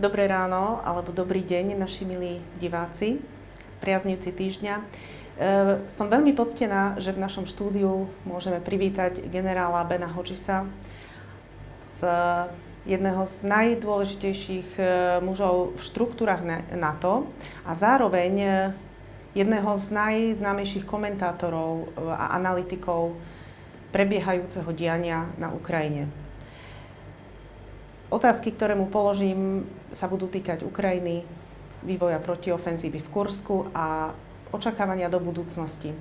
Dobré ráno, alebo dobrý deň, naši milí diváci, priaznivci týždňa. Som veľmi poctená, že v našom štúdiu môžeme privítať generála Bena Hodgesa, z jedného z najdôležitejších mužov v štruktúrach NATO a zároveň jedného z najznámejších komentátorov a analytikov prebiehajúceho diania na Ukrajine. Otázky, ktoré mu položím, sa budú týkať Ukrajiny, vývoja protiofenzívy v Kursku a očakávania do budúcnosti.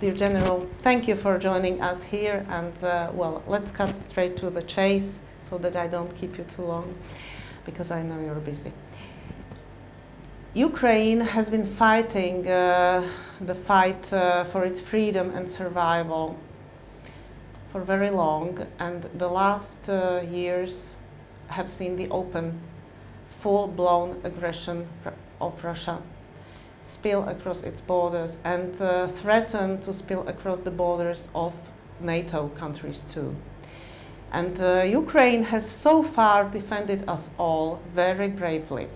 Dear General, thank you for joining us here, and well, let's cut straight to the chase so that I don't keep you too long, because I know you're busy. Ukraine has been fighting the fight for its freedom and survival for very long, and the last years have seen the open, full-blown aggression of Russia spill across its borders and threaten to spill across the borders of NATO countries too. And Ukraine has so far defended us all very bravely.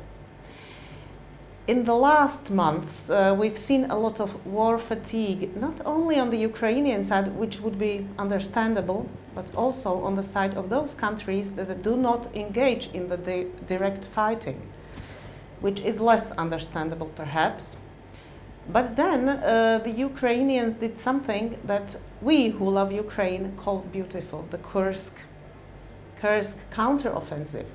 In the last months, we've seen a lot of war fatigue, not only on the Ukrainian side, which would be understandable, but also on the side of those countries that do not engage in the direct fighting, which is less understandable perhaps. But then the Ukrainians did something that we who love Ukraine call beautiful, the Kursk counteroffensive.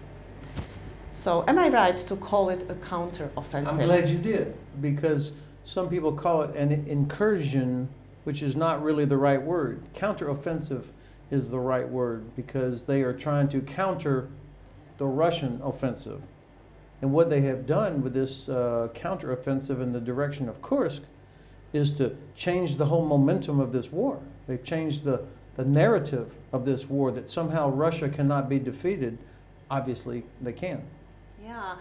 So, am I right to call it a counter-offensive? I'm glad you did, because some people call it an incursion, which is not really the right word. Counter-offensive is the right word, because they are trying to counter the Russian offensive. And what they have done with this counter-offensive in the direction of Kursk is to change the whole momentum of this war. They've changed the narrative of this war, that somehow Russia cannot be defeated. Obviously, they can. Yeah,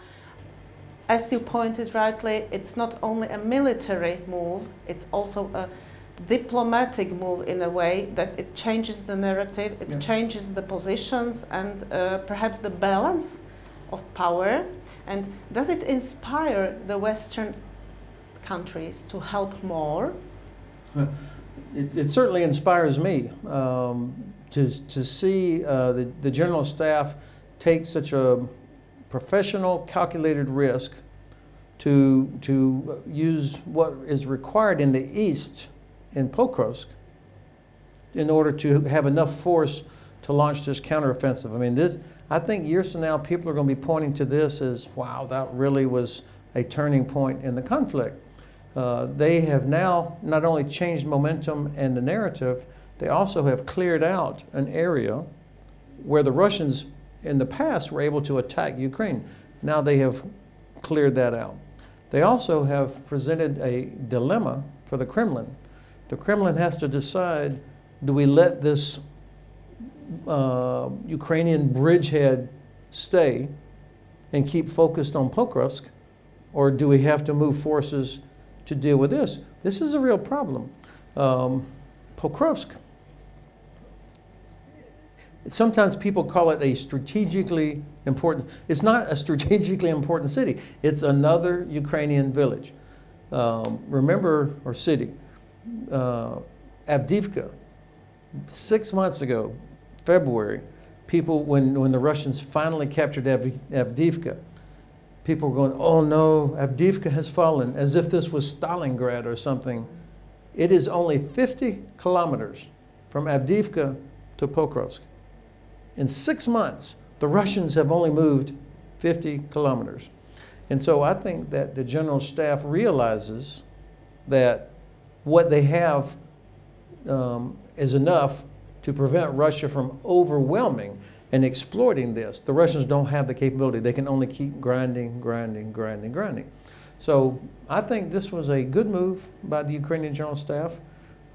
as you pointed rightly, it's not only a military move, it's also a diplomatic move in a way that it changes the narrative, it changes the positions and perhaps the balance of power. And does it inspire the Western countries to help more? It certainly inspires me to see the General Staff take such a professional, calculated risk to use what is required in the east, in Pokrovsk, in order to have enough force to launch this counteroffensive. I mean, I think years from now, people are going to be pointing to this as, wow, that really was a turning point in the conflict. They have now not only changed momentum and the narrative, they also have cleared out an area where the Russians in the past were able to attack Ukraine. Now they have cleared that out. They also have presented a dilemma for the Kremlin. The Kremlin has to decide, do we let this Ukrainian bridgehead stay and keep focused on Pokrovsk, or do we have to move forces to deal with this? This is a real problem. Pokrovsk, sometimes people call it a strategically important. It's not a strategically important city. It's another Ukrainian village. Or city. Avdiivka. 6 months ago, February, people, when the Russians finally captured Avdiivka, people were going, oh no, Avdiivka has fallen, as if this was Stalingrad or something. It is only 50 kilometers from Avdiivka to Pokrovsk. In 6 months, the Russians have only moved 50 kilometers. And so I think that the General Staff realizes that what they have is enough to prevent Russia from overwhelming and exploiting this. The Russians don't have the capability. They can only keep grinding. So I think this was a good move by the Ukrainian General Staff.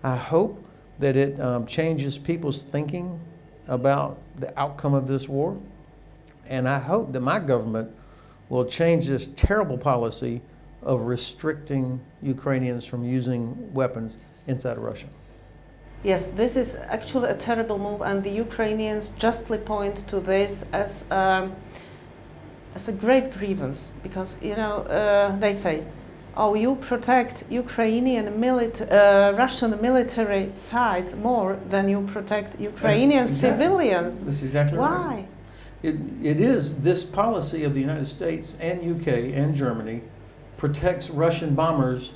I hope that it changes people's thinking about the outcome of this war. And I hope that my government will change this terrible policy of restricting Ukrainians from using weapons inside of Russia. Yes, this is actually a terrible move, and the Ukrainians justly point to this as as a great grievance, because they say, oh, you protect Ukrainian Russian military sites more than you protect Ukrainian civilians. That's exactly right. Why? It is this policy of the United States and UK and Germany protects Russian bombers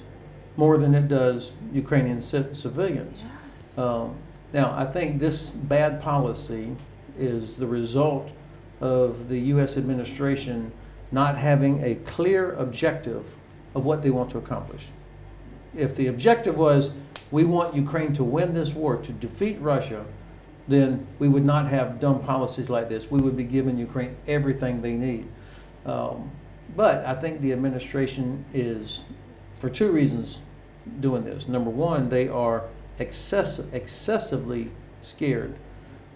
more than it does Ukrainian civilians. Yes. Now, I think this bad policy is the result of the U.S. administration not having a clear objective of what they want to accomplish. If the objective was, we want Ukraine to win this war, to defeat Russia, then we would not have dumb policies like this. We would be giving Ukraine everything they need. But I think the administration is, for two reasons, doing this. Number one, they are excessively scared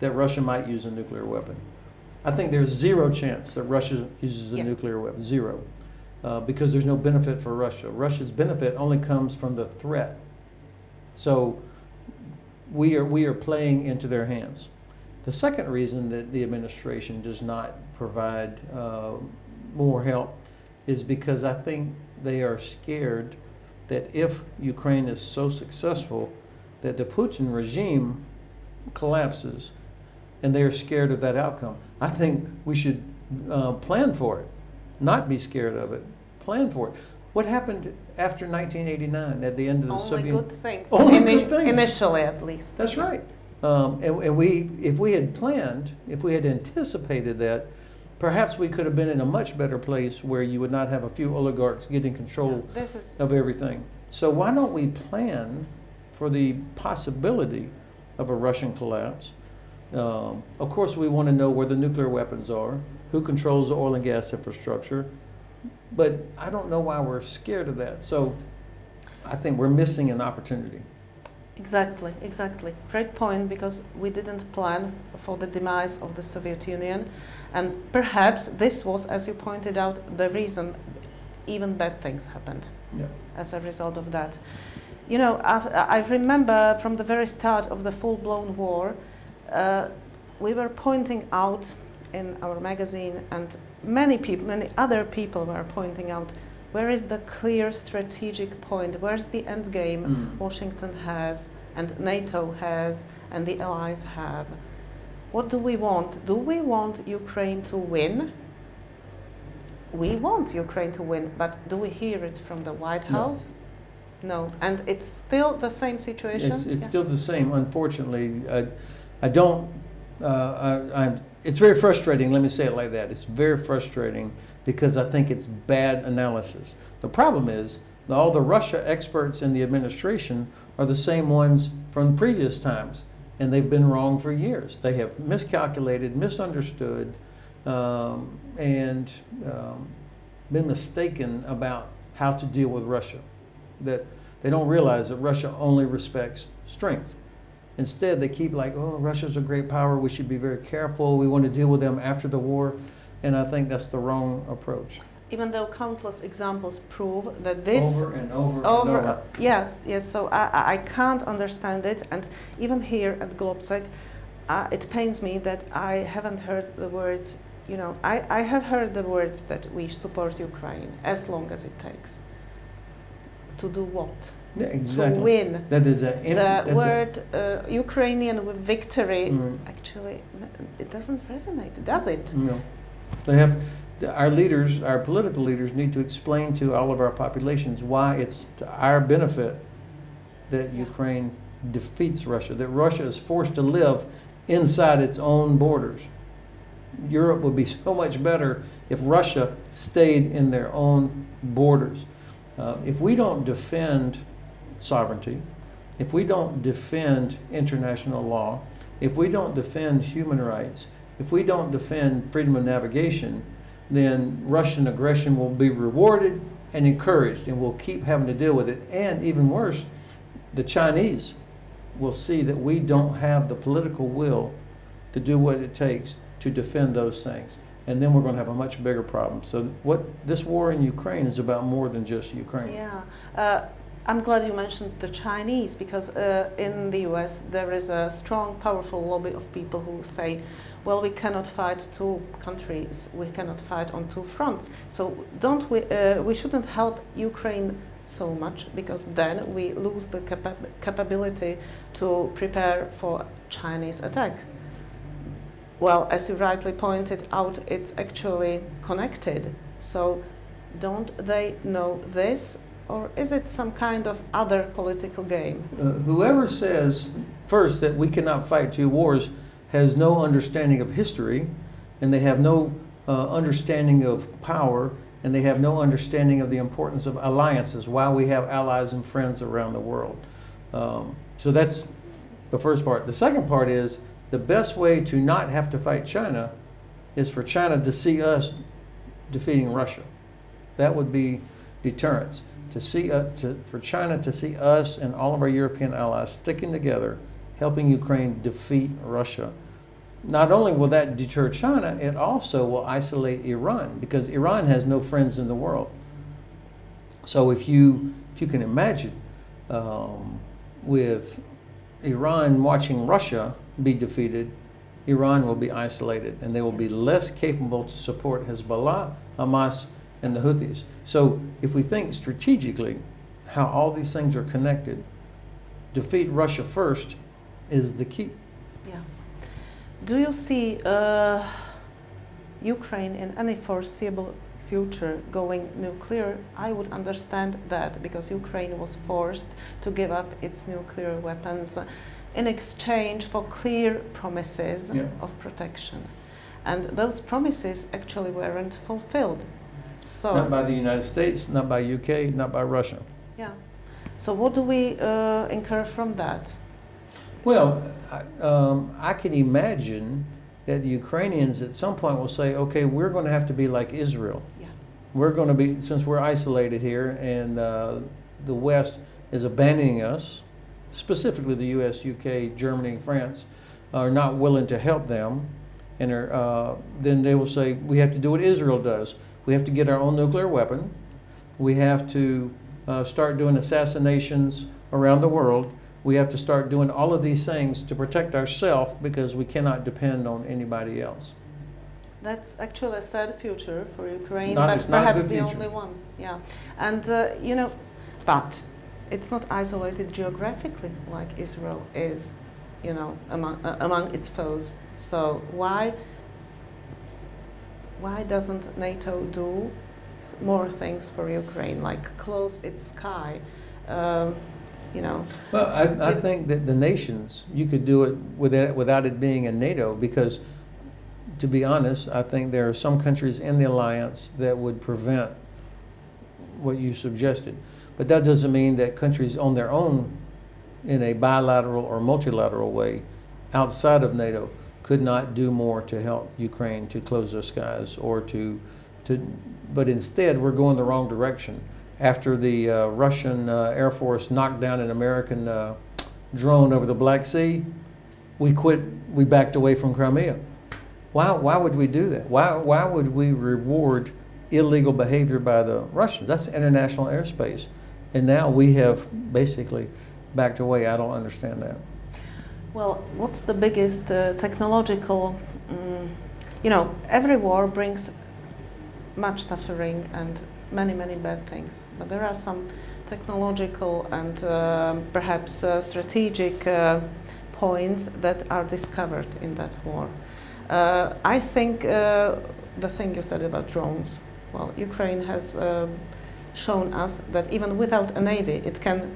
that Russia might use a nuclear weapon. I think there's zero chance that Russia uses a nuclear weapon, zero, because there's no benefit for Russia. Russia's benefit only comes from the threat. So we are playing into their hands. The second reason that the administration does not provide more help is because I think they are scared that if Ukraine is so successful that the Putin regime collapses, and they are scared of that outcome. I think we should plan for it, not be scared of it, plan for it. What happened after 1989 at the end of the Soviet? Only good things. Only good things. Initially, at least. That's right. And if we had planned, if we had anticipated that, perhaps we could have been in a much better place where you would not have a few oligarchs getting control of everything. So why don't we plan for the possibility of a Russian collapse? Of course, we want to know where the nuclear weapons are, who controls the oil and gas infrastructure, but I don't know why we're scared of that. So I think we're missing an opportunity. Exactly, exactly. Great point, because we didn't plan for the demise of the Soviet Union, and perhaps this was, as you pointed out, the reason even bad things happened as a result of that. You know, I remember from the very start of the full-blown war, we were pointing out in our magazine, and many other people were pointing out, where is the clear strategic point? Where's the end game Washington has, and NATO has, and the allies have? What do we want? Do we want Ukraine to win? We want Ukraine to win, but do we hear it from the White House? No. And it's still the same situation? It's still the same, unfortunately. It's very frustrating, let me say it like that. It's very frustrating because I think it's bad analysis. The problem is, all the Russia experts in the administration are the same ones from previous times, and they've been wrong for years. They have miscalculated, misunderstood, and been mistaken about how to deal with Russia. That they don't realize that Russia only respects strength. Instead, they keep like, oh, Russia's a great power, we should be very careful, we want to deal with them after the war, and I think that's the wrong approach. Even though countless examples prove that this... Over and over. Yes, so I can't understand it, and even here at Globsec, it pains me that I haven't heard the words, you know, I have heard the words that we support Ukraine as long as it takes. To do what? Yeah, exactly. To win. That is the word Ukrainian victory, actually, it doesn't resonate, does it? No. They have, our leaders, our political leaders need to explain to all of our populations why it's to our benefit that Ukraine defeats Russia, that Russia is forced to live inside its own borders. Europe would be so much better if Russia stayed in their own borders. If we don't defend sovereignty, if we don't defend international law, if we don't defend human rights, if we don't defend freedom of navigation, then Russian aggression will be rewarded and encouraged, and we'll keep having to deal with it. And even worse, the Chinese will see that we don't have the political will to do what it takes to defend those things. And then we're going to have a much bigger problem. So what this war in Ukraine is about more than just Ukraine. Yeah. I'm glad you mentioned the Chinese, because in the US there is a strong, powerful lobby of people who say, well, we cannot fight two countries, we cannot fight on two fronts. So we shouldn't help Ukraine so much, because then we lose the capability to prepare for Chinese attack. Well, as you rightly pointed out, it's actually connected. So don't they know this? Or is it some kind of other political game? Whoever says first that we cannot fight two wars has no understanding of history, and they have no understanding of power, and they have no understanding of the importance of alliances, why we have allies and friends around the world. So that's the first part. The second part is the best way to not have to fight China is for China to see us defeating Russia. That would be deterrence. For China to see us and all of our European allies sticking together, helping Ukraine defeat Russia. Not only will that deter China, it also will isolate Iran, because Iran has no friends in the world. So if you can imagine, with Iran watching Russia be defeated, Iran will be isolated, and they will be less capable to support Hezbollah, Hamas, and the Houthis. So if we think strategically how all these things are connected, defeat Russia first is the key. Yeah. Do you see Ukraine in any foreseeable future going nuclear? I would understand that, because Ukraine was forced to give up its nuclear weapons in exchange for clear promises of protection. And those promises actually weren't fulfilled. So, not by the United States, not by UK, not by Russia. Yeah. So what do we incur from that? Well, I can imagine that the Ukrainians at some point will say, okay, we're going to have to be like Israel. Yeah. We're going to be, since we're isolated here and the West is abandoning us, specifically the US, UK, Germany, France, are not willing to help them, and then they will say, we have to do what Israel does. We have to get our own nuclear weapon. We have to start doing assassinations around the world. We have to start doing all of these things to protect ourselves, because we cannot depend on anybody else. That's actually a sad future for Ukraine, Not but perhaps a the good only one. Yeah, and you know, but it's not isolated geographically like Israel is, you know, among its foes. So why doesn't NATO do more things for Ukraine, like close its sky? You know. Well, I think that the nations, you could do it without it being in NATO, because, to be honest, I think there are some countries in the alliance that would prevent what you suggested. But that doesn't mean that countries on their own, in a bilateral or multilateral way, outside of NATO, could not do more to help Ukraine to close their skies, or but instead we're going the wrong direction. After the Russian Air Force knocked down an American drone over the Black Sea, we backed away from Crimea. Why would we do that? Why would we reward illegal behavior by the Russians? That's international airspace. And now we have basically backed away. I don't understand that. Well, what's the biggest technological, you know, every war brings much suffering and many, many bad things. But there are some technological and perhaps strategic points that are discovered in that war. I think the thing you said about drones, well, Ukraine has shown us that even without a navy, it can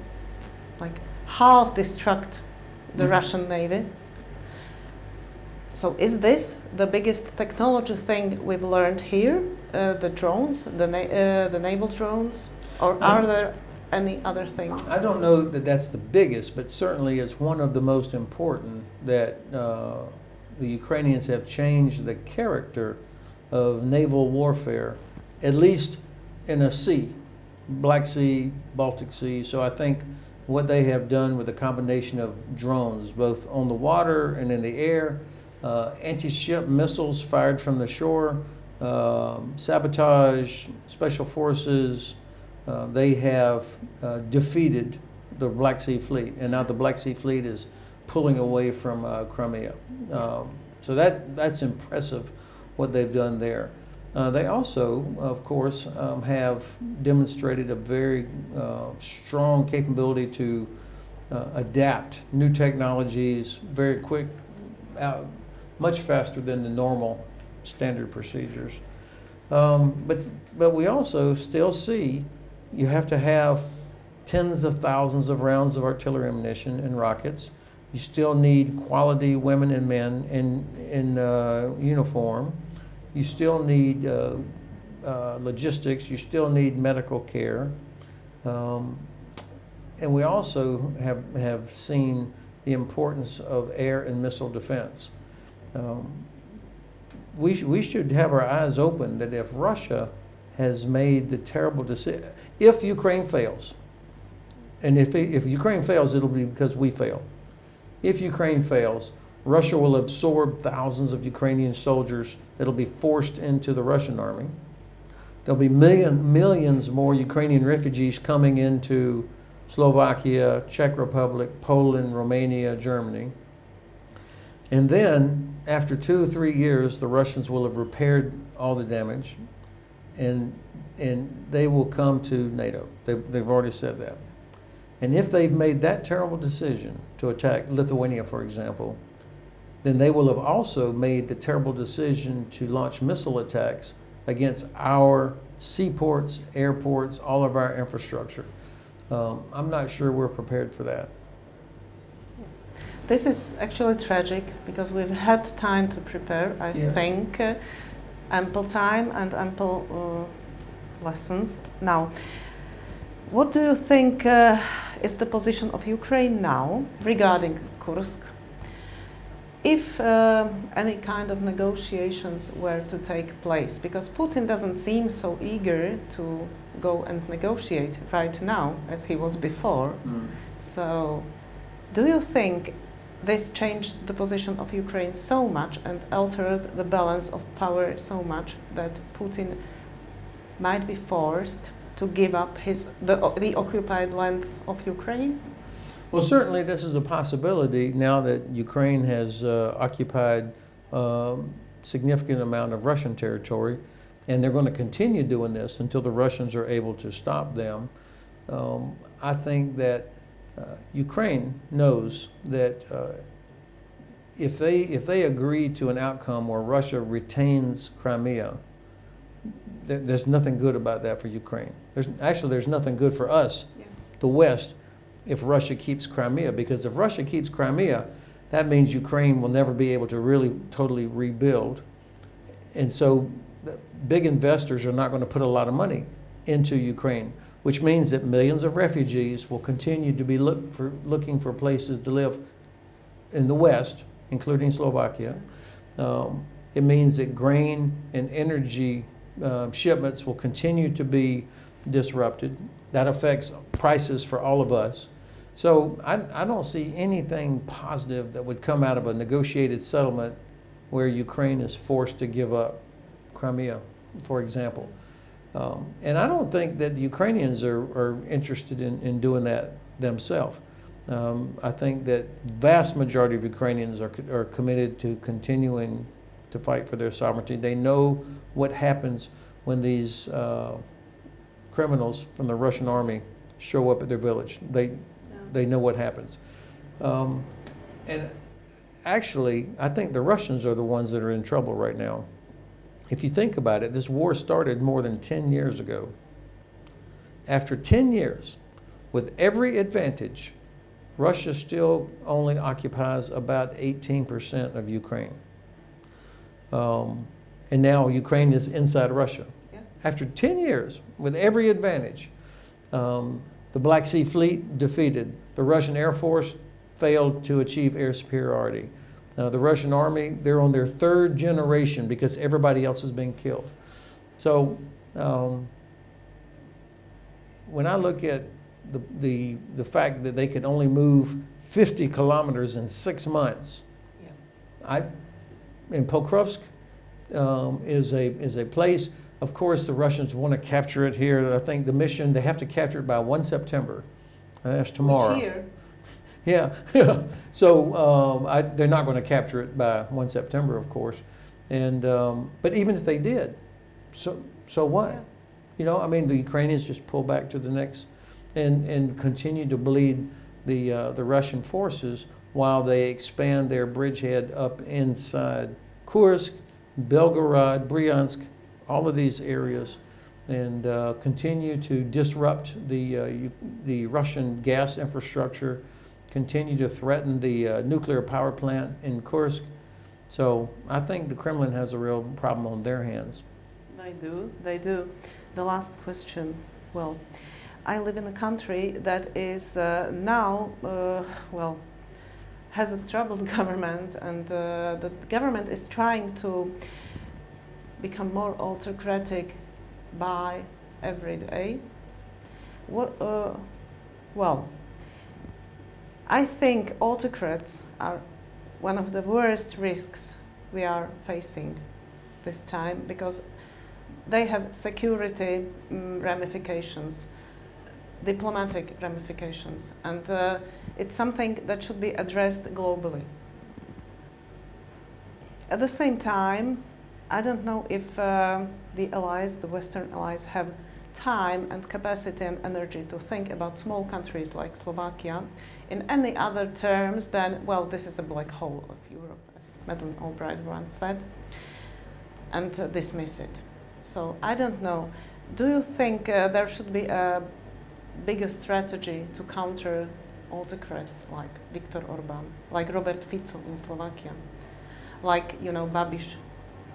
like half destruct the Russian Navy. So is this the biggest technology thing we've learned here? The drones, the naval drones, or are there any other things? I don't know that that's the biggest, but certainly it's one of the most important, that the Ukrainians have changed the character of naval warfare, at least in a sea, Black Sea, Baltic Sea. So I think what they have done with a combination of drones, both on the water and in the air, anti-ship missiles fired from the shore, sabotage, special forces, they have defeated the Black Sea Fleet, and now the Black Sea Fleet is pulling away from Crimea. So that's impressive what they've done there. They also, of course, have demonstrated a very strong capability to adapt new technologies very quick, much faster than the normal standard procedures. But we also still see you have to have tens of thousands of rounds of artillery ammunition and rockets. You still need quality women and men in uniform. You still need logistics. You still need medical care. And we also have seen the importance of air and missile defense. We should have our eyes open that if Russia has made the terrible decision, if Ukraine fails, and if Ukraine fails, it'll be because we fail. If Ukraine fails, Russia will absorb thousands of Ukrainian soldiers that'll be forced into the Russian army. There'll be millions more Ukrainian refugees coming into Slovakia, Czech Republic, Poland, Romania, Germany. And then, after 2 or 3 years, the Russians will have repaired all the damage, and they will come to NATO. They've already said that. And if they've made that terrible decision to attack Lithuania, for example, then they will have also made the terrible decision to launch missile attacks against our seaports, airports, all of our infrastructure. I'm not sure we're prepared for that. This is actually tragic because we've had time to prepare, I think, ample time and ample lessons. Now, what do you think is the position of Ukraine now regarding Kursk? If any kind of negotiations were to take place, because Putin doesn't seem so eager to go and negotiate right now as he was before. So, do you think this changed the position of Ukraine so much and altered the balance of power so much that Putin might be forced to give up the occupied lands of Ukraine? Well, certainly this is a possibility now that Ukraine has occupied a significant amount of Russian territory, and they're going to continue doing this until the Russians are able to stop them. I think that Ukraine knows that if they agree to an outcome where Russia retains Crimea, there's nothing good about that for Ukraine. There's nothing good for us, the West, if Russia keeps Crimea, because if Russia keeps Crimea, that means Ukraine will never be able to really totally rebuild. And so big investors are not going to put a lot of money into Ukraine, which means that millions of refugees will continue to be looking for places to live in the West, including Slovakia. It means that grain and energy shipments will continue to be disrupted. That affects prices for all of us. So I don't see anything positive that would come out of a negotiated settlement where Ukraine is forced to give up Crimea, for example. And I don't think that the Ukrainians are interested in doing that themselves. I think that vast majority of Ukrainians are committed to continuing to fight for their sovereignty. They know what happens when these criminals from the Russian army show up at their village. They know what happens. And actually, I think the Russians are the ones that are in trouble right now. If you think about it, this war started more than 10 years ago. After 10 years, with every advantage, Russia still only occupies about 18% of Ukraine. And now Ukraine is inside Russia. Yeah. After 10 years, with every advantage, the Black Sea Fleet defeated. The Russian Air Force failed to achieve air superiority. The Russian army, they're on their 3rd generation because everybody else has been killed. So when I look at the fact that they could only move 50 kilometers in 6 months, and Pokrovsk is a place of course, the Russians want to capture it here. I think the mission, they have to capture it by 1 September. That's tomorrow. Which year? Yeah. So they're not going to capture it by 1 September, of course. And but even if they did, so what? Yeah. You know, I mean, the Ukrainians just pull back to the next and continue to bleed the Russian forces while they expand their bridgehead up inside Kursk, Belgorod, Bryansk, all of these areas, and continue to disrupt the Russian gas infrastructure, continue to threaten the nuclear power plant in Kursk. So I think the Kremlin has a real problem on their hands. They do, they do. The last question. Well, I live in a country that is now, well, has a troubled government, and the government is trying to become more autocratic by every day. Well, I think autocrats are one of the worst risks we are facing this time, because they have security ramifications, diplomatic ramifications, and it's something that should be addressed globally. At the same time, I don't know if the allies, the Western allies, have time and capacity and energy to think about small countries like Slovakia in any other terms than, well, this is a black hole of Europe, as Madeleine Albright once said, and dismiss it. So I don't know. Do you think there should be a bigger strategy to counter autocrats like Viktor Orbán, like Robert Fico in Slovakia, like, you know, Babiš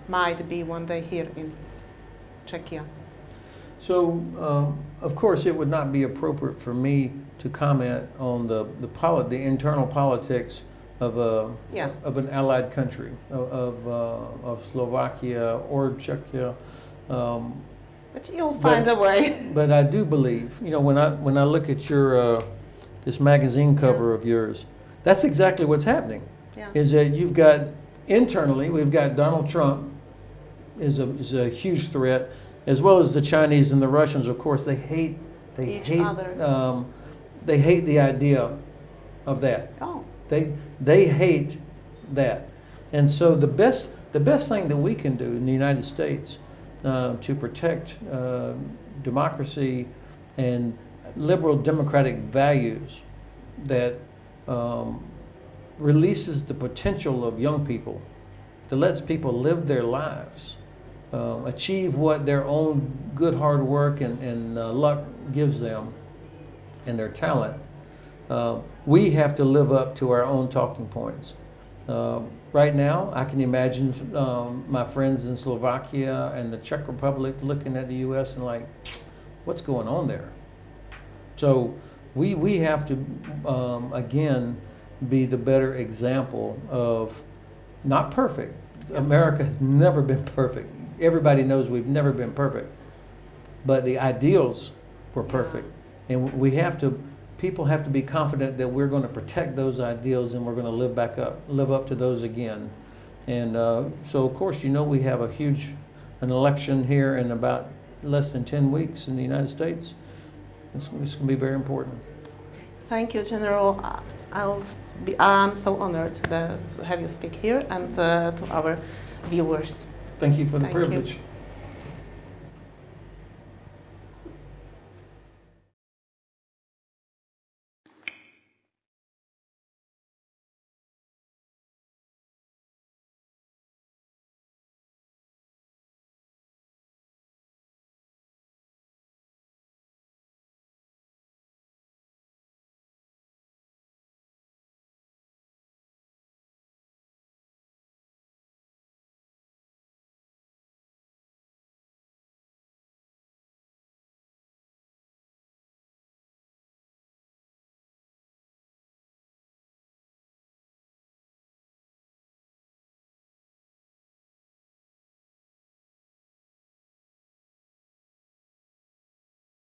might be one day here in Czechia? So, of course, it would not be appropriate for me to comment on the internal politics of an allied country, of Slovakia or Czechia. But you'll find a way. But I do believe, you know, when I look at your this magazine cover of yours, that's exactly what's happening. Yeah. Is that you've got internally, we've got Donald Trump is a huge threat, as well as the Chinese and the Russians. Of course, they hate the idea of that. Oh. They hate that, and so the best thing that we can do in the United States to protect democracy and liberal democratic values that releases the potential of young people, that lets people live their lives, achieve what their own good hard work and luck gives them, and their talent. We have to live up to our own talking points. Right now, I can imagine my friends in Slovakia and the Czech Republic looking at the U.S. and like, what's going on there? So we have to, again, be the better example of, not perfect. America has never been perfect. Everybody knows we've never been perfect. But the ideals were perfect. And we have to, people have to be confident that we're going to protect those ideals and we're going to live up to those again. And so, of course, you know, we have an election here in about less than 10 weeks in the United States. It's going to be very important. Thank you, General. I'm so honored to have you speak here and to our viewers. Thank you for the privilege. You.